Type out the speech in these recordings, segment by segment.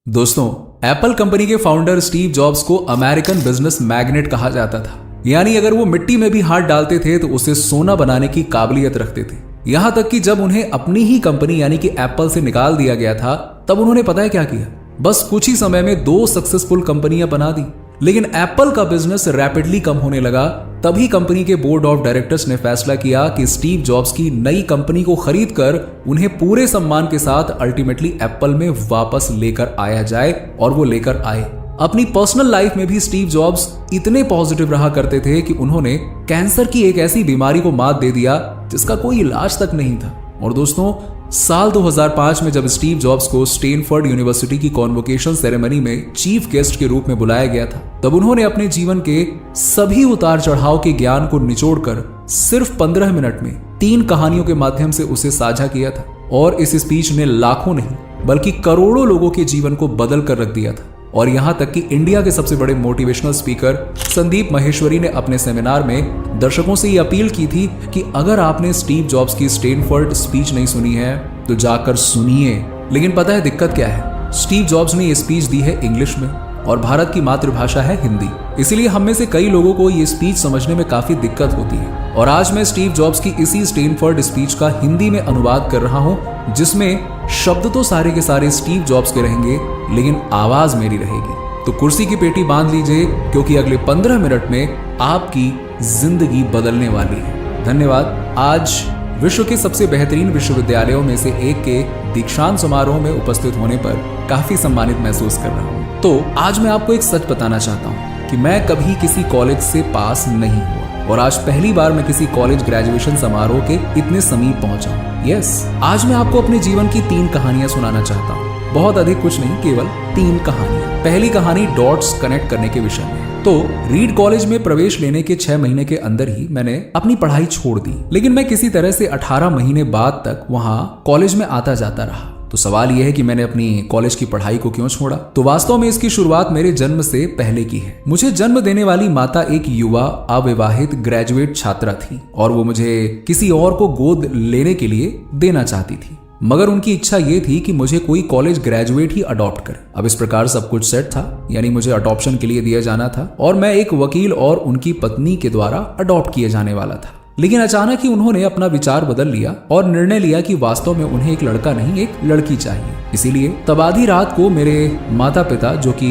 दोस्तों, Apple company के founder Steve jobs को अमेरिकन बिजनेस मैग्नेट कहा जाता था। यानी अगर वो मिट्टी में भी हाथ डालते थे तो उसे सोना बनाने की काबिलियत रखते थे। यहां तक कि जब उन्हें अपनी ही कंपनी यानी कि एप्पल से निकाल दिया गया था, तब उन्होंने पता है क्या किया? बस कुछ ही समय में 2 सक्सेसफुल कंपनियां बना दी। लेकिन एप्पल का बिजनेस रैपिडली कम होने लगा। तभी कंपनी के बोर्ड ऑफ डायरेक्टर्स ने फैसला किया कि स्टीव जॉब्स की नई कंपनी को खरीदकर उन्हें पूरे सम्मान के साथ अल्टीमेटली एप्पल में वापस लेकर आया जाए, और वो लेकर आए। अपनी पर्सनल लाइफ में भी स्टीव जॉब्स इतने पॉजिटिव रहा करते थे कि उन्होंने कैंसर की एक ऐसी बीमारी को मात दे दिया जिसका कोई इलाज तक नहीं था। और दोस्तों, साल 2005 में जब स्टीव जॉब्स को स्टैनफोर्ड यूनिवर्सिटी की कॉन्वोकेशन सेरेमनी में चीफ गेस्ट के रूप में बुलाया गया था, तब उन्होंने अपने जीवन के सभी उतार चढ़ाव के ज्ञान को निचोड़कर सिर्फ 15 मिनट में 3 कहानियों के माध्यम से उसे साझा किया था। और इस स्पीच ने लाखों नहीं बल्कि करोड़ों लोगों के जीवन को बदल कर रख दिया था। और यहां तक कि इंडिया के सबसे बड़े मोटिवेशनल स्पीकर संदीप माहेश्वरी ने अपने सेमिनार में दर्शकों से ये अपील की थी कि अगर आपने स्टीव जॉब्स की स्टैनफोर्ड स्पीच नहीं सुनी है तो जाकर सुनिए। लेकिन पता है दिक्कत क्या है? स्टीव जॉब्स ने ये स्पीच दी है इंग्लिश में, और भारत की मातृभाषा है हिंदी। इसीलिए हम में से कई लोगों को ये स्पीच समझने में काफी दिक्कत होती है। और आज मैं स्टीव जॉब्स की इसी स्टैनफोर्ड स्पीच का हिंदी में अनुवाद कर रहा हूं, जिसमें शब्द तो सारे के सारे स्टीव जॉब्स के रहेंगे, लेकिन आवाज मेरी रहेगी। तो कुर्सी की पेटी बांध लीजिए, क्योंकि अगले 15 मिनट में आपकी जिंदगी बदलने वाली है। धन्यवाद। आज विश्व के सबसे बेहतरीन विश्वविद्यालयों में से एक के दीक्षांत समारोह में उपस्थित होने पर काफी सम्मानित महसूस कर रहा हूँ। तो आज मैं आपको एक सच बताना चाहता हूँ कि मैं कभी किसी कॉलेज से पास नहीं हुआ, और आज पहली बार मैं किसी कॉलेज ग्रेजुएशन समारोह के इतने समीप पहुंचा हूँ। यस, आज मैं आपको अपने जीवन की 3 कहानियां सुनाना चाहता हूँ। बहुत अधिक कुछ नहीं, केवल 3 कहानियां। पहली कहानी डॉट्स कनेक्ट करने के विषय में। तो रीड कॉलेज में प्रवेश लेने के 6 महीने के अंदर ही मैंने अपनी पढ़ाई छोड़ दी, लेकिन मैं किसी तरह से 18 महीने बाद तक वहां कॉलेज में आता जाता रहा। तो सवाल यह है कि मैंने अपनी कॉलेज की पढ़ाई को क्यों छोड़ा? तो वास्तव में इसकी शुरुआत मेरे जन्म से पहले की है। मुझे जन्म देने वाली माता एक युवा अविवाहित ग्रेजुएट छात्रा थी, और वो मुझे किसी और को गोद लेने के लिए देना चाहती थी। मगर उनकी इच्छा ये थी कि मुझे कोई कॉलेज ग्रेजुएट ही अडॉप्ट करे। अब इस प्रकार सब कुछ सेट था, यानी मुझे अडॉप्शन के लिए दिया जाना था, और मैं एक वकील और उनकी पत्नी के द्वारा अडॉप्ट किए जाने वाला था। लेकिन अचानक ही उन्होंने अपना विचार बदल लिया और निर्णय लिया कि वास्तव में उन्हें एक लड़का नहीं, एक लड़की चाहिए। इसीलिए तब आधी रात को मेरे माता पिता, जो कि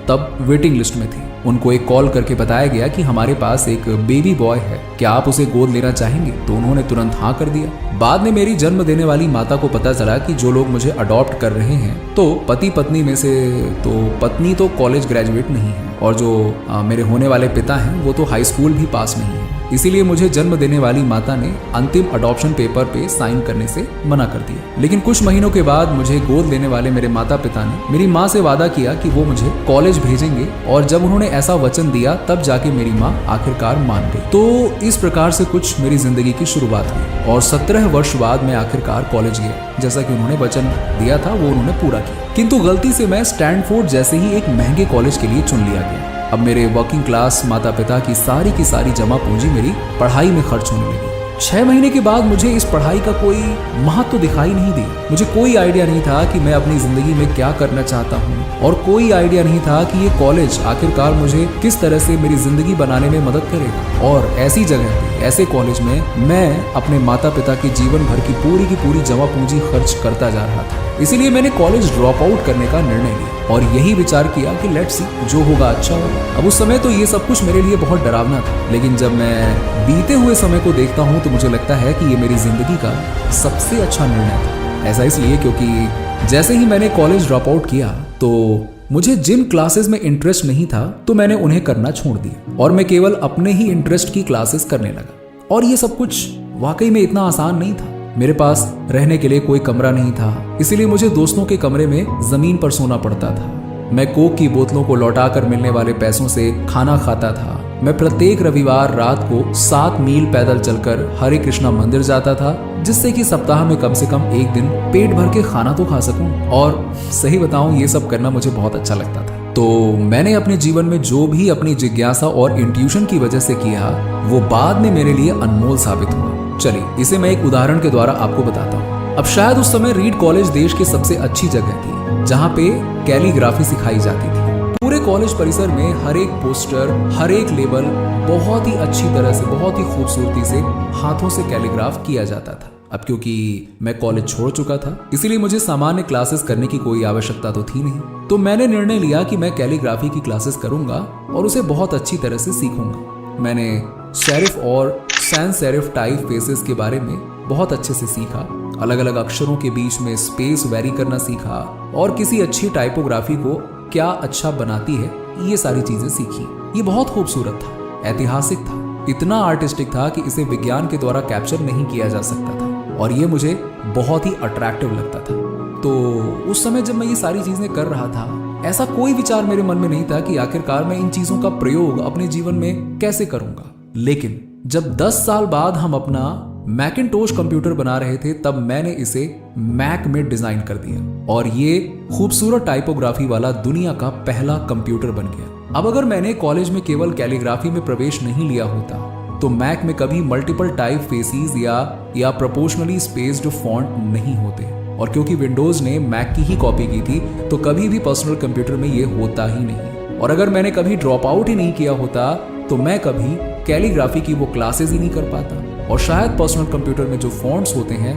तब वेटिंग लिस्ट में थे, उनको एक कॉल करके बताया गया कि हमारे पास एक बेबी बॉय है, क्या आप उसे गोद लेना चाहेंगे? तो उन्होंने तुरंत हाँ कर दिया। बाद में मेरी जन्म देने वाली माता को पता चला कि जो लोग मुझे अडॉप्ट कर रहे हैं, तो पति पत्नी में से तो पत्नी तो कॉलेज ग्रेजुएट नहीं है, और जो मेरे होने वाले पिता हैं वो तो हाई स्कूल भी पास नहीं है। इसीलिए मुझे जन्म देने वाली माता ने अंतिम अडॉप्शन पेपर पे साइन करने से मना कर दिया। लेकिन कुछ महीनों के बाद मुझे गोद लेने वाले मेरे माता पिता ने मेरी माँ से वादा किया कि वो मुझे कॉलेज भेजेंगे, और जब उन्होंने ऐसा वचन दिया तब जाके मेरी माँ आखिरकार मान गई। तो इस प्रकार से कुछ मेरी जिंदगी की शुरुआत हुई, और 17 वर्ष बाद मैं आखिरकार कॉलेज गया। जैसा कि उन्होंने वचन दिया था वो उन्होंने पूरा किया। किंतु गलती से मैं स्टैनफोर्ड जैसे ही एक महंगे कॉलेज के लिए चुन लिया गया। अब मेरे वर्किंग क्लास माता पिता की सारी जमा पूंजी मेरी पढ़ाई में खर्च होने लगी। 6 महीने के बाद मुझे इस पढ़ाई का कोई महत्व दिखाई नहीं दिया। मुझे कोई आइडिया नहीं था कि मैं अपनी जिंदगी में क्या करना चाहता हूँ, और कोई आइडिया नहीं था कि ये कॉलेज आखिरकार मुझे किस तरह से मेरी जिंदगी बनाने में मदद करेगा। और ऐसी जगह पे, ऐसे कॉलेज में मैं अपने माता पिता के जीवन भर की पूरी जमा पूंजी खर्च करता जा रहा था। इसीलिए मैंने कॉलेज ड्रॉप आउट करने का निर्णय लिया, और यही विचार किया कि लेट्स सी, जो होगा अच्छा होगा। अब उस समय तो ये सब कुछ मेरे लिए बहुत डरावना था, लेकिन जब मैं बीते हुए समय को देखता हूँ तो मुझे लगता है कि ये मेरी जिंदगी का सबसे अच्छा निर्णय था। ऐसा इसलिए क्योंकि जैसे ही मैंने कॉलेज ड्रॉप आउट किया, तो मुझे जिन क्लासेस में इंटरेस्ट नहीं था तो मैंने उन्हें करना छोड़ दिया, और मैं केवल अपने ही इंटरेस्ट की क्लासेस करने लगा। और ये सब कुछ वाकई में इतना आसान नहीं था। मेरे पास रहने के लिए कोई कमरा नहीं था, इसीलिए मुझे दोस्तों के कमरे में जमीन पर सोना पड़ता था। मैं कोक की बोतलों को लौटाकर मिलने वाले पैसों से खाना खाता था। मैं प्रत्येक रविवार रात को 7 मील पैदल चलकर हरे कृष्णा मंदिर जाता था, जिससे कि सप्ताह में कम से कम एक दिन पेट भर के खाना तो खा सकूं। और सही बताऊं, ये सब करना मुझे बहुत अच्छा लगता था। तो मैंने अपने जीवन में जो भी अपनी जिज्ञासा और इंट्यूशन की वजह से किया, वो बाद में मेरे लिए अनमोल साबित हुआ। चलिए इसे मैं एक उदाहरण के द्वारा आपको बताता हूँ। अब शायद उस समय रीड कॉलेज देश की सबसे अच्छी जगह थी जहां पे कैलीग्राफी सिखाई जाती थी। पूरे कॉलेज परिसर में हर एक पोस्टर, हर एक लेबल बहुत ही अच्छी तरह से, बहुत ही खूबसूरती से हाथों से कैलीग्राफ किया जाता था। अब क्योंकि मैं कॉलेज छोड़ चुका था, इसीलिए मुझे सामान्य क्लासेस करने की कोई आवश्यकता तो थी नहीं। तो मैंने निर्णय लिया कि मैं कैलीग्राफी की क्लासेस करूंगा और उसे बहुत अच्छी तरह से सीखूंगा। मैंने सेरिफ और सैंस सेरिफ टाइप फेसेस के बारे में बहुत अच्छे से सीखा, अलग अलग अक्षरों के बीच में स्पेस वेरी करना सीखा और किसी अच्छी टाइपोग्राफी को क्या अच्छा बनाती है, ये सारी चीजें सीखी। ये बहुत खूबसूरत था, ऐतिहासिक था, इतना आर्टिस्टिक था कि इसे विज्ञान के द्वारा कैप्चर नहीं किया जा सकता था और ये मुझे बहुत ही अट्रैक्टिव लगता था। तो उस समय जब मैं ये सारी चीजें कर रहा था, ऐसा कोई विचार मेरे मन में नहीं था कि आखिरकार मैं इन चीजों का प्रयोग अपने जीवन में कैसे करूंगा। लेकिन जब 10 साल बाद हम अपना मैकिन्टोश कंप्यूटर बना रहे थे, तब मैंने इसे मैक में डिजाइन कर दिया और ये खूबसूरत टाइपोग्राफी वाला दुनिया का पहला कंप्यूटर बन गया। अब अगर मैंने कॉलेज में केवल कैलीग्राफी में प्रवेश नहीं लिया होता तो मैक में कभी मल्टीपल टाइप फेसिस या प्रोपोर्शनली स्पेस्ड फॉन्ट नहीं होते, और क्योंकि विंडोज ने मैक की ही कॉपी की थी तो कभी भी पर्सनल कंप्यूटर में ये होता ही नहीं। और अगर मैंने कभी ड्रॉप आउट ही नहीं किया होता तो मैं कभी कैलीग्राफी की वो क्लासेस ही नहीं कर पाता और शायद पर्सनल कंप्यूटर में जो फॉन्ट्स होते हैं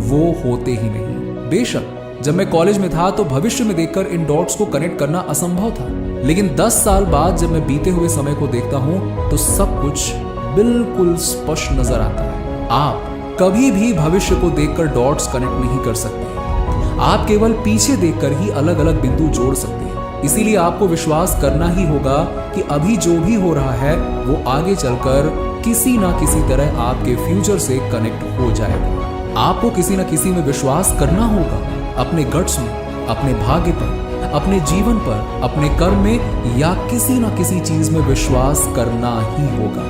वो होते ही नहीं। बेशक जब मैं कॉलेज में था तो भविष्य में देखकर इन डॉट्स को कनेक्ट करना असंभव था, लेकिन 10 साल बाद जब मैं बीते हुए समय को देखता हूं तो सब कुछ बिल्कुल स्पष्ट नजर आता है। आप कभी भी भविष्य को देखकर डॉट्स कनेक्ट नहीं कर सकते, आप केवल पीछे देखकर ही अलग अलग बिंदु जोड़ सकते हैं। इसीलिए आपको विश्वास करना ही होगा कि अभी जो भी हो रहा है वो आगे चलकर किसी ना किसी तरह आपके फ्यूचर से कनेक्ट हो जाएगा। आपको किसी ना किसी में विश्वास करना होगा, अपने गट्स में, अपने भाग्य पर, अपने जीवन पर, अपने कर्म में, या किसी ना किसी चीज में विश्वास करना ही होगा।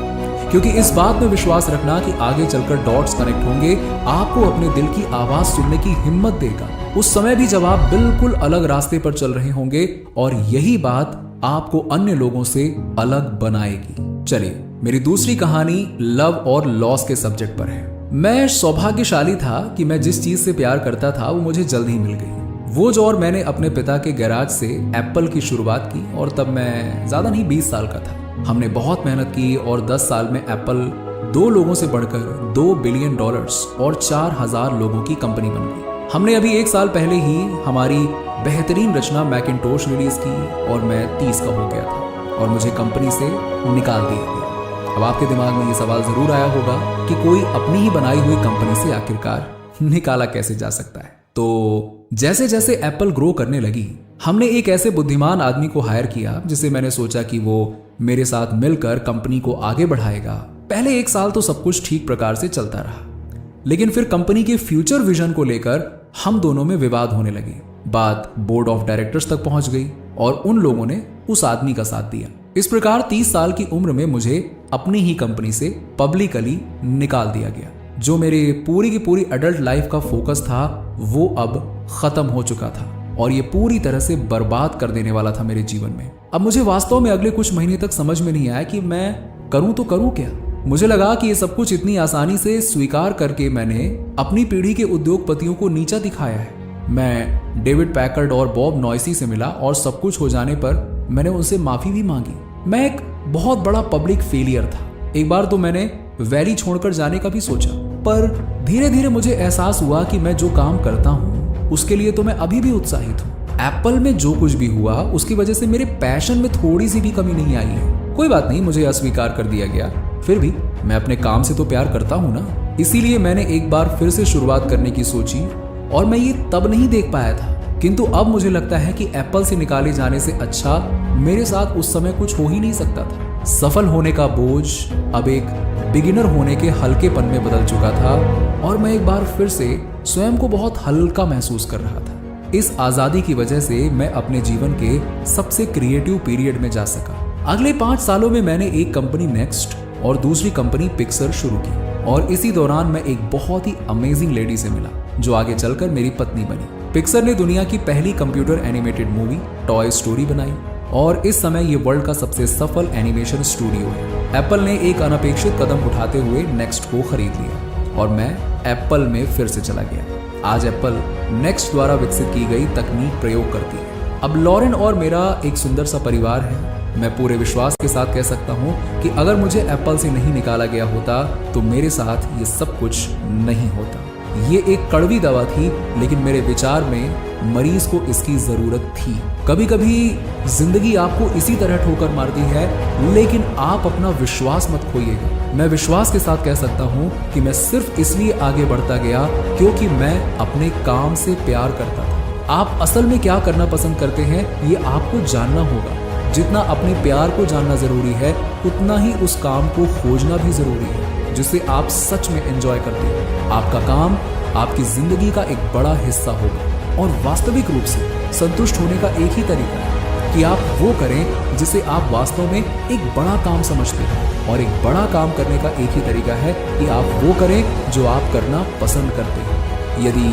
क्योंकि इस बात में विश्वास रखना कि आगे चलकर डॉट्स कनेक्ट होंगे आपको अपने दिल की आवाज सुनने की हिम्मत देगा, उस समय भी जब आप बिल्कुल अलग रास्ते पर चल रहे होंगे, और यही बात आपको अन्य लोगों से अलग बनाएगी। चलिए, मेरी दूसरी कहानी लव और लॉस के सब्जेक्ट पर है। मैं सौभाग्यशाली था कि मैं जिस चीज से प्यार करता था वो मुझे जल्द ही मिल गई। वो जो, और मैंने अपने पिता के गैराज से एप्पल की शुरुआत की और तब मैं ज्यादा नहीं 20 साल का था। हमने बहुत मेहनत की और 10 साल में एप्पल 2 लोगों से बढ़कर $2 बिलियन और 4000 लोगों की कंपनी बन गई। हमने अभी 1 साल पहले ही हमारी बेहतरीन रचना मैकिन्टोश रिलीज की और मैं 30 का हो गया था और मुझे कंपनी से निकाल दिया गया। अब आपके दिमाग में ये सवाल जरूर आया होगा कि कोई अपनी ही बनाई हुई कंपनी से आखिरकार निकाला कैसे जा सकता है। तो जैसे जैसे एप्पल ग्रो करने लगी, हमने एक ऐसे बुद्धिमान आदमी को हायर किया जिसे मैंने सोचा कि वो मेरे साथ मिलकर कंपनी को आगे बढ़ाएगा। पहले 1 साल तो सब कुछ ठीक प्रकार से चलता रहा, लेकिन फिर कंपनी के फ्यूचर विजन को लेकर हम दोनों में विवाद होने लगे। बात बोर्ड ऑफ डायरेक्टर्स तक पहुंच गई और उन लोगों ने उस आदमी का साथ दिया। इस प्रकार 30 साल की उम्र में मुझे अपनी ही कंपनी से पब्लिकली निकाल दिया गया। जो मेरे पूरी की पूरी एडल्ट लाइफ का फोकस था वो अब खत्म हो चुका था और ये पूरी तरह से बर्बाद कर देने वाला था मेरे जीवन में। अब मुझे वास्तव में अगले कुछ महीने तक समझ में नहीं आया कि मैं करूं तो करूं क्या। मुझे लगा कि ये सब कुछ इतनी आसानी से स्वीकार करके मैंने अपनी पीढ़ी के उद्योगपतियों को नीचा दिखाया है। मैं डेविड पैकर्ड और बॉब नॉयसी से मिला और सब कुछ हो जाने पर मैंने उनसे माफी भी मांगी। मैं एक बहुत बड़ा पब्लिक फेलियर था। एक बार तो मैंने वैली छोड़कर जाने का भी सोचा, पर धीरे धीरे मुझे एहसास हुआ कि मैं जो काम करता हूँ उसके लिए तो मैं अभी भी उत्साहित हूँ। एप्पल में जो कुछ भी हुआ उसकी वजह से मेरे पैशन में थोड़ी सी भी कमी नहीं आई है। कोई बात नहीं, मुझे अस्वीकार कर दिया गया, फिर भी मैं अपने काम से तो प्यार करता हूँ ना। इसीलिए मैंने एक बार फिर से शुरुआत करने की सोची और मैं ये तब नहीं देख पाया था, किंतु अब मुझे लगता है कि एप्पल से निकाले जाने से अच्छा मेरे साथ उस समय कुछ हो ही नहीं सकता था। सफल होने का बोझ अब एक बिगिनर होने के हल्केपन में बदल चुका था और मैं एक बार फिर से स्वयं को बहुत हल्का महसूस कर रहा था। इस आजादी की वजह से मैं अपने जीवन के सबसे क्रिएटिव पीरियड में जा सका। अगले 5 सालों में मैंने एक कंपनी नेक्स्ट और दूसरी कंपनी पिक्सर शुरू की और इसी दौरान मैं एक बहुत ही अमेजिंग लेडी से मिला जो आगे चलकर मेरी पत्नी बनी। पिक्सर ने दुनिया की पहली computer animated movie toy story बनाई और इस समय ये वर्ल्ड का सबसे सफल एनिमेशन स्टूडियो है। एप्पल ने एक अनपेक्षित कदम उठाते हुए नेक्स्ट को खरीद लिया और मैं एप्पल में फिर से चला गया। आज एप्पल नेक्स्ट द्वारा विकसित की गई तकनीक प्रयोग करती है। अब लॉरेन और मेरा एक सुंदर सा परिवार है। मैं पूरे विश्वास के साथ कह सकता हूँ कि अगर मुझे एप्पल से नहीं निकाला गया होता तो मेरे साथ ये सब कुछ नहीं होता। ये एक कड़वी दवा थी, लेकिन मेरे विचार में मरीज को इसकी जरूरत थी। कभी कभी जिंदगी आपको इसी तरह ठोकर मारती है, लेकिन आप अपना विश्वास मत खोइएगा। मैं विश्वास के साथ कह सकता हूँ कि मैं सिर्फ इसलिए आगे बढ़ता गया क्योंकि मैं अपने काम से प्यार करता था। आप असल में क्या करना पसंद करते हैं ये आपको जानना होगा। जितना अपने प्यार को जानना जरूरी है, उतना ही उस काम को खोजना भी जरूरी है जिसे आप सच में एंजॉय करते हैं। आपका काम आपकी जिंदगी का एक बड़ा हिस्सा होगा और वास्तविक रूप से संतुष्ट होने का एक ही तरीका है कि आप वो करें जिसे आप वास्तव में एक बड़ा काम समझते हैं। और एक बड़ा काम करने का एक ही तरीका है कि आप वो करें जो आप करना पसंद करते हैं। यदि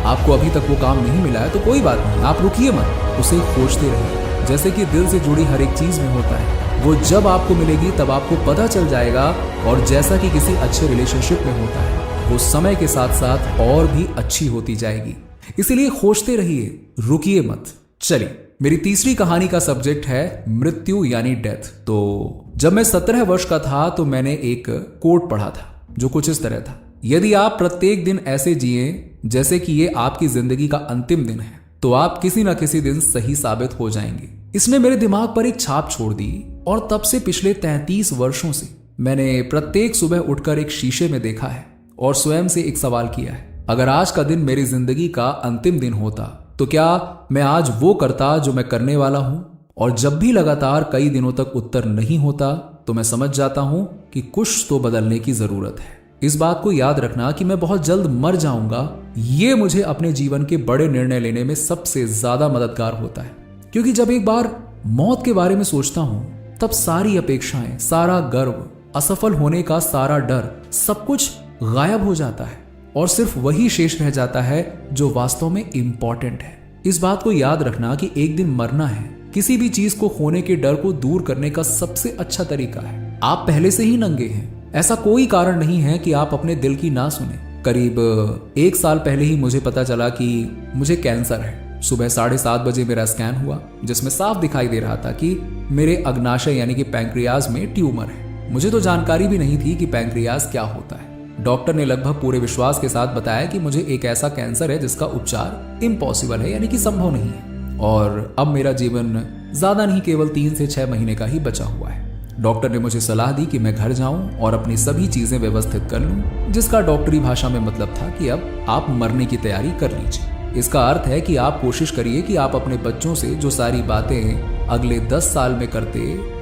आपको अभी तक वो काम नहीं मिला है तो कोई बात नहीं, आप रुकिए मत, उसे खोजते रहिए। जैसे कि दिल से जुड़ी हर एक चीज में होता है, वो जब आपको मिलेगी तब आपको पता चल जाएगा। और जैसा कि किसी अच्छे रिलेशनशिप में होता है, वो समय के साथ साथ और भी अच्छी होती जाएगी। इसीलिए खोजते रहिए, रुकिए मत। चलिए, मेरी तीसरी कहानी का सब्जेक्ट है मृत्यु यानी डेथ। तो जब मैं 17 वर्ष का था तो मैंने एक कोट पढ़ा था जो कुछ इस तरह था: यदि आप प्रत्येक दिन ऐसे जिए जैसे कि ये आपकी जिंदगी का अंतिम दिन है तो आप किसी ना किसी दिन सही साबित हो जाएंगे। इसने मेरे दिमाग पर एक छाप छोड़ दी और तब से पिछले 33 वर्षों से मैंने प्रत्येक सुबह उठकर एक शीशे में देखा है और स्वयं से एक सवाल किया है, अगर आज का दिन मेरी जिंदगी का अंतिम दिन होता तो क्या मैं आज वो करता जो मैं करने वाला हूं? और जब भी लगातार कई दिनों तक उत्तर नहीं होता तो मैं समझ जाता हूं कि कुछ तो बदलने की जरूरत है। इस बात को याद रखना कि मैं बहुत जल्द मर जाऊंगा, ये मुझे अपने जीवन के बड़े निर्णय लेने में सबसे ज्यादा मददगार होता है। क्योंकि जब एक बार मौत के बारे में सोचता हूं तब सारी अपेक्षाएं, सारा गर्व, असफल होने का सारा डर, सब कुछ गायब हो जाता है और सिर्फ वही शेष रह जाता है जो वास्तव में इंपॉर्टेंट है। इस बात को याद रखना कि एक दिन मरना है किसी भी चीज को खोने के डर को दूर करने का सबसे अच्छा तरीका है। आप पहले से ही नंगे हैं, ऐसा कोई कारण नहीं है कि आप अपने दिल की ना सुने। करीब 1 साल पहले ही मुझे पता चला कि मुझे कैंसर है। सुबह 7:30 बजे मेरा स्कैन हुआ जिसमें साफ दिखाई दे रहा था कि मेरे अग्नाशय यानी कि पैंक्रियाज में ट्यूमर है। मुझे तो जानकारी भी नहीं थी कि पैंक्रियाज क्या होता है। डॉक्टर ने लगभग पूरे विश्वास के साथ बताया कि मुझे एक ऐसा कैंसर है जिसका उपचार इम्पॉसिबल है, यानी कि संभव नहीं है। और अब मेरा जीवन ज्यादा नहीं, केवल 3 से 6 महीने का ही बचा हुआ है। डॉक्टर ने मुझे सलाह दी कि मैं घर जाऊं और अपनी सभी चीजें व्यवस्थित कर लूं, जिसका डॉक्टरी भाषा में मतलब था कि अब आप मरने की तैयारी कर लीजिए। इसका अर्थ है कि आप कोशिश करिए कि आप अपने बच्चों से जो सारी बातें अगले 10 साल में करते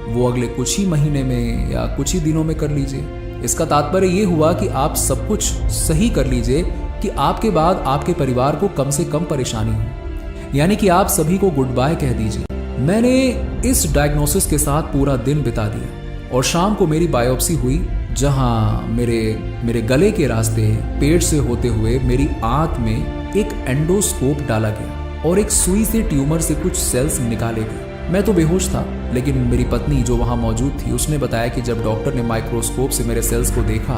वो अगले कुछ ही महीने में या कुछ ही दिनों में कर लीजिए। इसका तात्पर्य ये हुआ कि आप सब कुछ सही कर लीजिए कि आपके बाद आपके परिवार को कम से कम परेशानी हो, यानी कि आप सभी को गुड बाय कह दीजिए। मैंने इस डायग्नोसिस के साथ पूरा दिन बिता दिया और शाम को मेरी बायोप्सी हुई, जहां मेरे गले के रास्ते पेट से होते हुए मेरी आंत में एक एंडोस्कोप डाला गया और एक सुई से ट्यूमर से कुछ सेल्स निकाले गए। मैं तो बेहोश था, लेकिन मेरी पत्नी जो वहां मौजूद थी उसने बताया कि जब डॉक्टर ने माइक्रोस्कोप से मेरे सेल्स को देखा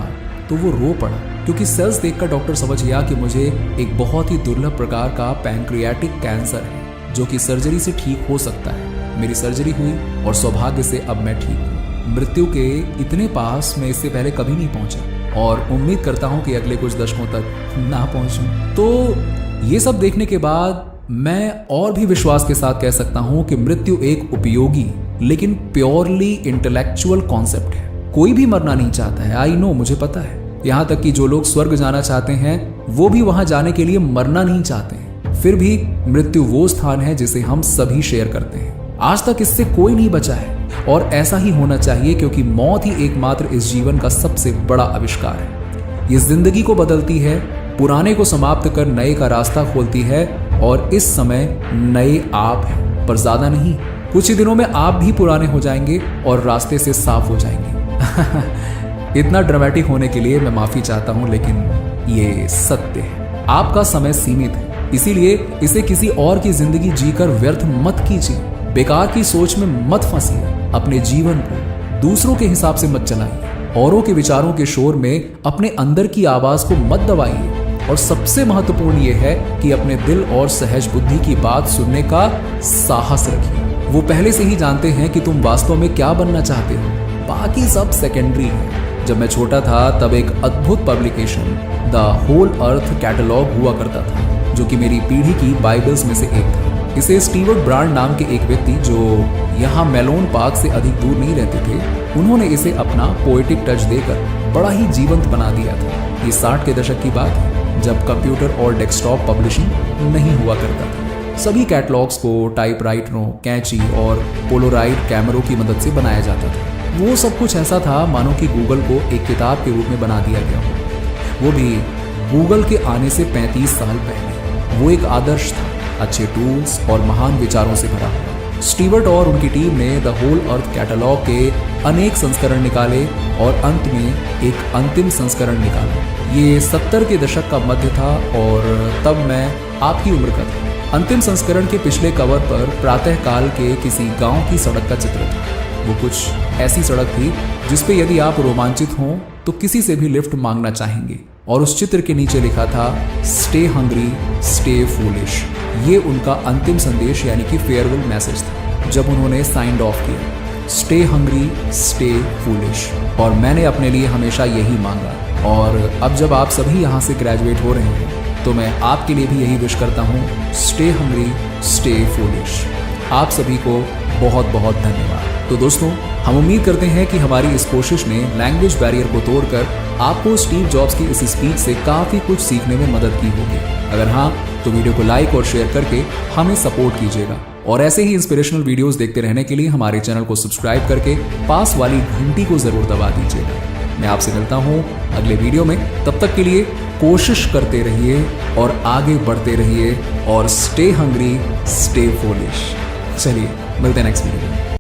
तो वो रो पड़ा, क्योंकि सेल्स देखकर डॉक्टर समझ गया कि मुझे एक बहुत ही दुर्लभ प्रकार का पैंक्रियाटिक कैंसर है जो कि सर्जरी से ठीक हो सकता है। मेरी सर्जरी हुई और सौभाग्य से अब मैं ठीक हूँ। मृत्यु के इतने पास मैं इससे पहले कभी नहीं पहुंचा और उम्मीद करता हूं कि अगले कुछ दशकों तक ना पहुंचूं। तो ये सब देखने के बाद मैं और भी विश्वास के साथ कह सकता हूं कि मृत्यु एक उपयोगी लेकिन प्योरली इंटेलेक्चुअल कॉन्सेप्ट है। कोई भी मरना नहीं चाहता है, आई नो, मुझे पता है। यहाँ तक कि जो लोग स्वर्ग जाना चाहते हैं वो भी वहां जाने के लिए मरना नहीं चाहते हैं। फिर भी मृत्यु वो स्थान है जिसे हम सभी शेयर करते हैं। आज तक इससे कोई नहीं बचा है और ऐसा ही होना चाहिए, क्योंकि मौत ही एकमात्र इस जीवन का सबसे बड़ा आविष्कार है। ये जिंदगी को बदलती है, पुराने को समाप्त कर नए का रास्ता खोलती है और इस समय नए आप हैं, पर ज्यादा नहीं। कुछ ही दिनों में आप भी पुराने हो जाएंगे और रास्ते से साफ हो जाएंगे। इतना ड्रामेटिक होने के लिए मैं माफी चाहता हूं, लेकिन ये सत्य है। आपका समय सीमित है, इसीलिए इसे किसी और की जिंदगी जीकर व्यर्थ मत कीजिए। बेकार की सोच में मत फंसिए। अपने जीवन को दूसरों के हिसाब से मत चलाइए। औरों के विचारों के शोर में अपने अंदर की आवाज को मत दबाइए। और सबसे महत्वपूर्ण ये है कि अपने दिल और सहज बुद्धि की बात सुनने का साहस रखिए। वो पहले से ही जानते हैं कि तुम वास्तव में क्या बनना चाहते हो, बाकी सब सेकेंडरी है। जब मैं छोटा था तब एक अद्भुत publication the Whole Earth Catalog हुआ करता था, जो कि मेरी पीढ़ी की बाइबल्स में से एक था। इसे स्टीवर्ट ब्रांड नाम के एक व्यक्ति, जो यहाँ मेलोन पार्क से अधिक दूर नहीं रहते थे, उन्होंने इसे अपना पोएटिक टच देकर बड़ा ही जीवंत बना दिया था। ये 60 के दशक की बात है, जब कंप्यूटर और डेस्कटॉप पब्लिशिंग नहीं हुआ करता था। सभी कैटलॉग्स को टाइपराइटरों, कैंची और पोलोराइड कैमरों की मदद से बनाया जाता था। वो सब कुछ ऐसा था मानो कि गूगल को एक किताब के रूप में बना दिया गया हो, वो भी गूगल के आने से 35 साल पहले। वो एक आदर्श था, अच्छे टूल्स और महान विचारों से भरा हुआ। स्टीवर्ट और उनकी टीम ने द होल अर्थ कैटलॉग के अनेक संस्करण निकाले और अंत में एक अंतिम संस्करण निकाला। ये 70 के दशक का मध्य था और तब मैं आपकी उम्र का था। अंतिम संस्करण के पिछले कवर पर प्रातःकाल के किसी गांव की सड़क का चित्र था। वो कुछ ऐसी सड़क थी जिस पे यदि आप रोमांचित हों तो किसी से भी लिफ्ट मांगना चाहेंगे, और उस चित्र के नीचे लिखा था स्टे हंग्री स्टे फूलिश। ये उनका अंतिम संदेश यानी कि फेयरवेल मैसेज था जब उन्होंने साइंड ऑफ किया, स्टे हंग्री स्टे फूलिश। और मैंने अपने लिए हमेशा यही मांगा, और अब जब आप सभी यहाँ से ग्रेजुएट हो रहे हैं तो मैं आपके लिए भी यही विश करता हूँ, स्टे हंग्री स्टे फूलिश। आप सभी को बहुत बहुत धन्यवाद। तो दोस्तों, हम उम्मीद करते हैं कि हमारी इस कोशिश ने लैंग्वेज बैरियर को तोड़कर आपको स्टीव जॉब्स की इस स्पीच से काफ़ी कुछ सीखने में मदद की होगी। अगर हाँ, तो वीडियो को लाइक और शेयर करके हमें सपोर्ट कीजिएगा, और ऐसे ही इंस्पिरेशनल वीडियोस देखते रहने के लिए हमारे चैनल को सब्सक्राइब करके पास वाली घंटी को ज़रूर दबा दीजिएगा। मैं आपसे मिलता हूँ अगले वीडियो में। तब तक के लिए कोशिश करते रहिए और आगे बढ़ते रहिए, और स्टे हंग्री स्टे फूलिश। चलिए मिलते हैं नेक्स्ट वीडियो।